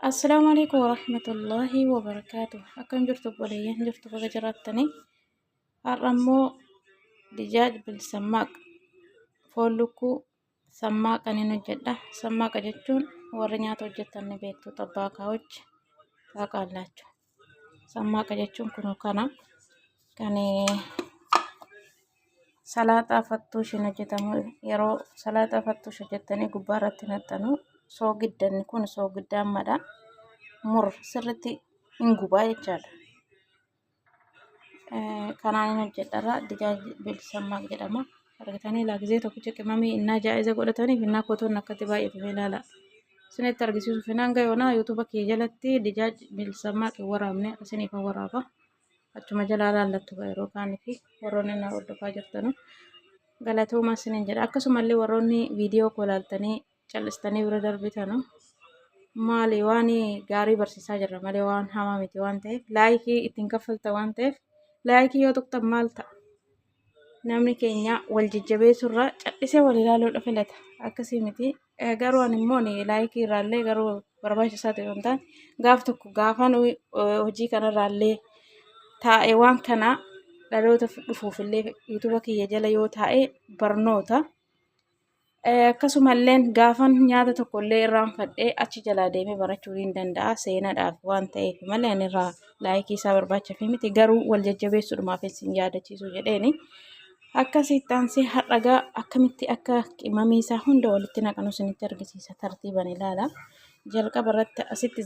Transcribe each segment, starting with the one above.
السلام عليكم ورحمة الله وبركاته. أكم جرتوا بوليين جرتوا بقى جراتني الرمو دجاج بالسماق فولكو سماق أني نجدة سماق جتون ورنياتو جتني بيكتو طباقة وجه فقالاتو سماق جتون كنو كاني salaaxaa fattuushi hojjetamu yeroo salaaxaa fattuushi hojjetanii gubbaarratti naqxanu soogiddanni kun soogiddaammadha mur sirritti hin gubaa jechaadha. Kanaan hin hojjedharra dijaaj bilsammaa jedhama. Argitanii laagisee tokkicha qimamii innaa jaa'iza godhataniif innaa kootoon akkatti baay'ifame ilaala. Isinitti argisiisuuf hin hanga yoonaa yuutuuba kee jalatti dijaaj bilsammaa waraabne isiniif waraaba. Achuma jalaa laallattu yeroo kaanii fi warroonni na hordofaa jirtanu galatooma isiniin jedha. Akkasumallee warroonni viidiyoo koo ilaaltanii cal'istanii bira darbitanu maali waan gaarii barsiisaa jirra malee waan hamaa miti waan ta'eef laayikii ittiin kaffalta waan ta'eef laayikii yoo tuqxan maal ta'a? Namni keenya wal jajjabeessurraa cal'isee wal ilaaluudha filata. Akkasii miti garuu ani immoo laayikii irraallee garuu barbaachisaa ta'e waan ta'an gaaf tokko gaafan hojii kanarraallee taa'e waan kana dhaloota dhufuufillee yuutuuba kiyya jala yoo taa'e barnoota akkasumallee gaafan nyaata tokkollee irraanfadhee achi jalaa deemee barachuu hin danda'a seenaadhaaf waan ta'eef malee ani irraa laayikii isaa barbaachaaf miti garuu wal jajjabeessuudhumaaf isin yaadachiisu jedheeni akkasitti aansee har'agaa akkamitti akka qimamii isaa hunda walitti naqanu isinitti argisiisa tartiiban ilaala. Jalqaba irratti asitti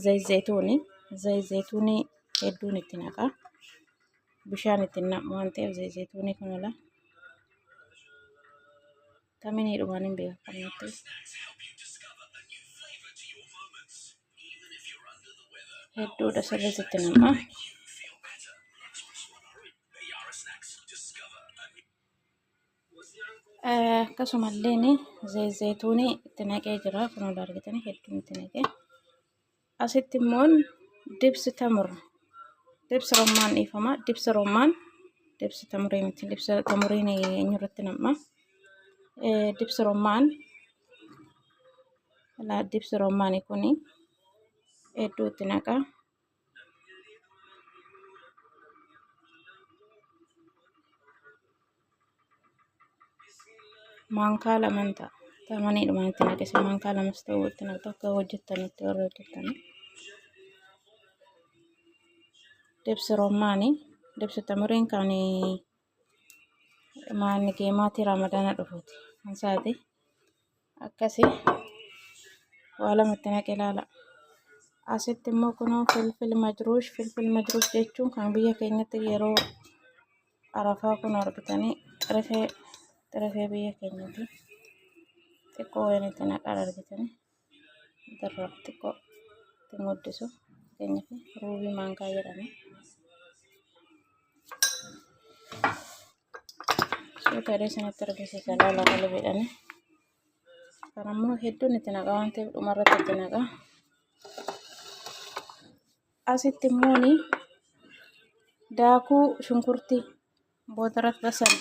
zayzeetuunii hedduun itti naqa. Bishaan itti naqu waan ta'eef zayzeetuunii kanala kamiin hidhumaan hin beekamutti. Hedduudha sirriitti naqa. Akkasumallee zayzeetuunii itti naqee jira kunoo argitanii hedduun itti naqee. Asitti immoo dibsi tamura. Dibsi rommaan dhiifama. Dibsi tamurii miti. Dibsi tamuriin eenyurratti nam'a. Dibsi rommaanii kuni hedduu itti naqa. Maankaa lama ta'a. Tamaniidhumaan itti naqese maankaa lamas ta'uu itti naqxu akka hojjettanitti warra hojjettanii. Dibsi rommaanii dibsi tamuriin kan maanni geemaatii ramadana dhufuuti. Ansaati akkasii waa lamatti naqe ilaala. Asitti immoo kunoo filfil majruush jechuun kan biyya keenyatti yeroo arafaa kun argitanii xirefee biyya keenyatti xiqqoo wayii itti naqaa argitanii darraa xiqqoo itti muddisu keenyaa fi ruubii maankaa jedhama. Suuta sanatti argisiisa laala qalbiidhaan. Kan ammoo hedduun itti naqa waan ta'eef dhumarratti itti naqa. Asitti immoo daakuu shunkurtii boodarat basal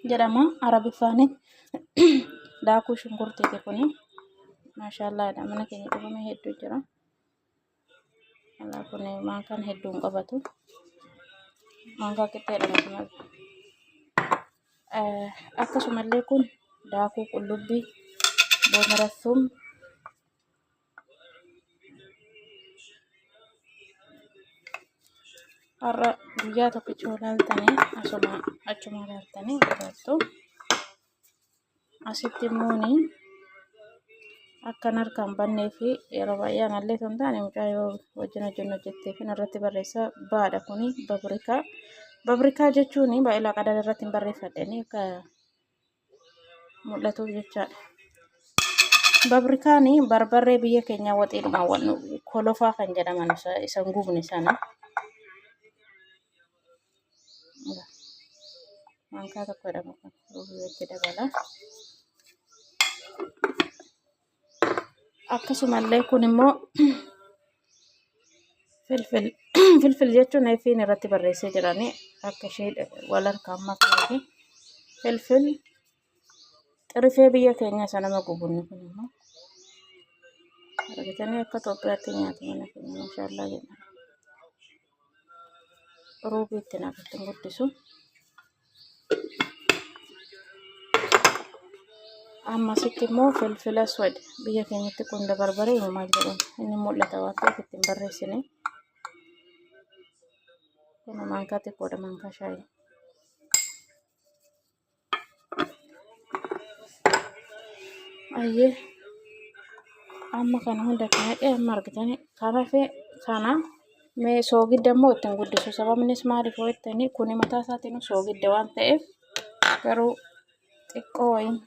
jedhama arabiffaanin daakuu shunkurtiiti kuni maashaallaadha mana keenya dhufame hedduu jira. Alaa kun maankaan hedduun qabatu maankaa qixxeedha. Akkasumallee kun daakuu qullubbii boodarattuun har'a guyyaa tokkicha ilaaltanii achuma ilaaltanii argattu. Asitti immoo akkan harkaan bannee fi yeroo baay'ee anallee kan taane mucaa yoo wajjin hojjettee fi irratti barreessa baadha kuni babrikaa. Babrikaa jechuun baay'ee qadaada irratti hin barreeffadhanii akka mul'atuuf jechaadha. Babrikaan barbarree biyya keenya waxiidhumaan wannu kolofaa kan jedhaman isan gubne sana. Maankaa tokko jedhama kan ruubii wajji dabala. Akkasumallee kun immoo filfil jechuun eefiin irratti barreessee jiranii akka ishee wal harkaan makanii filfil xirifee biyya keenya isa nama gubunni kun immoo argitanii akka Itoophiyaatti nyaata mana keenya maashaallah jedhama. Ruubii itti naqatiin guddisu. Ammasitti immoo filfila aswad biyya keenyatti qunda barbaree maal jedhamu inni mul'ata waan ta'eef ittiin barreessine. Kana maankaa xiqqoodha maankaa shaayii. Ayyee amma kana hunda kanadhee amma argitanii kanaafii kana mee soogidda immoo ittiin guddisu sababnis maaliif yoo jettanii kuni mataa isaatiin soogidda waan ta'eef garuu xiqqoo wayiin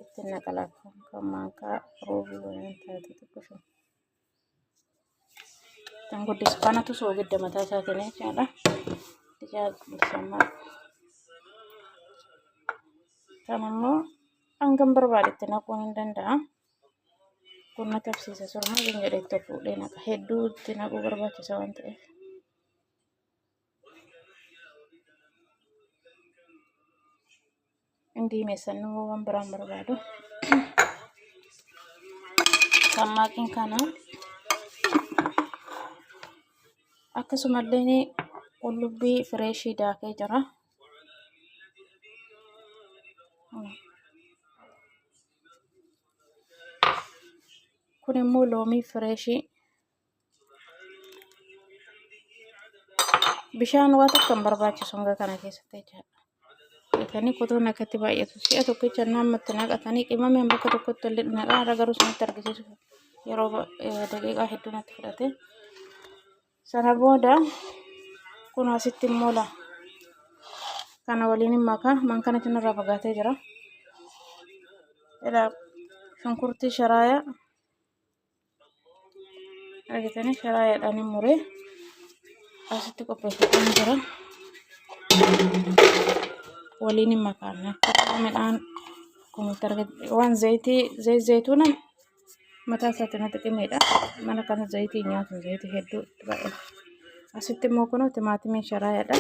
ittiin naqalaaf kan maankaa ruubii wayiin taate xiqqoo ittiin guddisu kanatu soogidda mataa isaatiin jechaadha. Kan immoo hangam barbaadetti naquun hin danda'a. Kun na tabsiisa surma kan jedhe itti fuudhee naqa hedduu itti naquu barbaachisa waan ta'eef. Indii meessannuu waan biraan barbaadu. Kan maaqiin kana akkasumallee qullubbii fireeshii daakee jira. Kun immoo loomii fireeshii bishaan waan akka hin barbaachisu hanga kana keessatti jechaadha. Kani kutuun akkatti baay'atu si'a tokkicha naannootti naqatanii qimameen bakka tokkotti walitti naqaa irra garuu sanatti argisiisu yeroo daqiiqaa hedduu natti fudhate. Sana booda kun asitti immoo kana waliin hin makaa mankana irraa fagaatee jira. Ilaa shunkurtii sharaaya argitanii sharaayaadhaan hin muree asitti qopheeffatanii jira. Waliin hin makaan midhaan kun waan zayituuna mataa isaatiin xiqqeedha. Mana kana zayitii nyaatu zayitii hedduu baay'ee. Asitti immoo kun timaatimii sharaayaadha.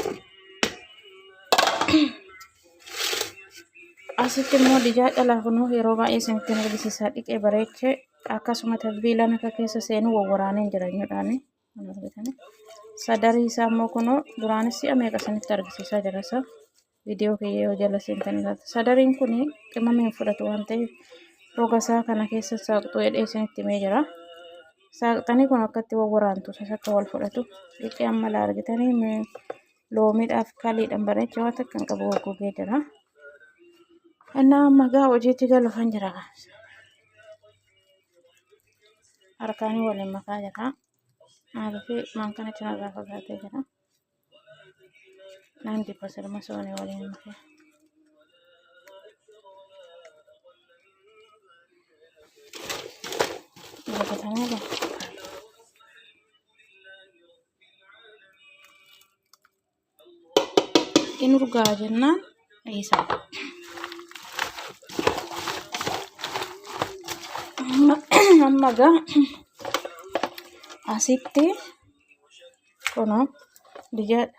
Asitti immoo dijaa dhalaa kun yeroo baay'ee isinitti agarsiisaa dhiqee bareechee akkasuma tasbiilaan akka keessa seenuu wawwaraaneen jireenyuudhaan argitanii. Sadarii isaa immoo kun duraanis si'a meeqa isinitti agarsiisaa jira isa viidiyoo kiyya yoo jala seentanii laata. Sadariin kun qimameen fudhatu waan ta'eef roga isaa kana keessa saaqxuu jedhee isinitti himee jira. Saaqxanii kun akkatti wawwaraantu akka wal fudhatu dhiqee amma argitanii loomiidhaaf kaliidhaan bareechee waan akka hin qabu gogee jira. Innaa amma gaa hojiitti galuufan jira. Harkaanii waliin makaa jira. Maaliifii maankana cinarraa fagaatee jira. Nanti pasal masuknya waliin makee. Bakatanya apa? Ini ruga jenna isa. Amma ga asitti kono dijat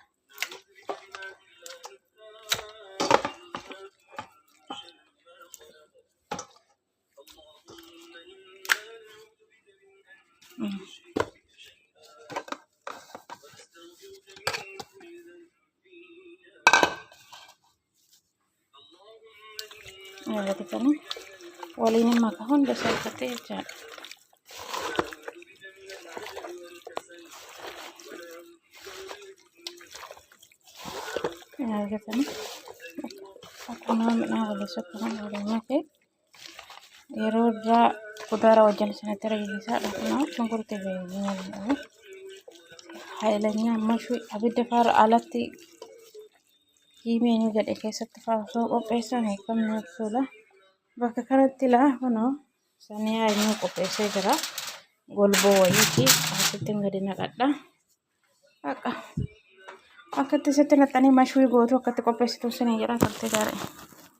ya kita nih waliin makahon dasar keteja ya kita nih aku nama wali sekarang waliin make Yeroda kudara wajan sanitary bisa lakukan sungkur TV ini hailanya masuk abidda far alatti himeni gade keessatti faasoo qopheessanii kamni ibsuudha. Bakka kanatti kunoo sanii haimuu qopheessee jira. Golboo wayiiti asitti gadi naqadha. Akkatti sitti naqxanii mashwii gootu akkatti qopheessitu sinii jedha turte gaariidha.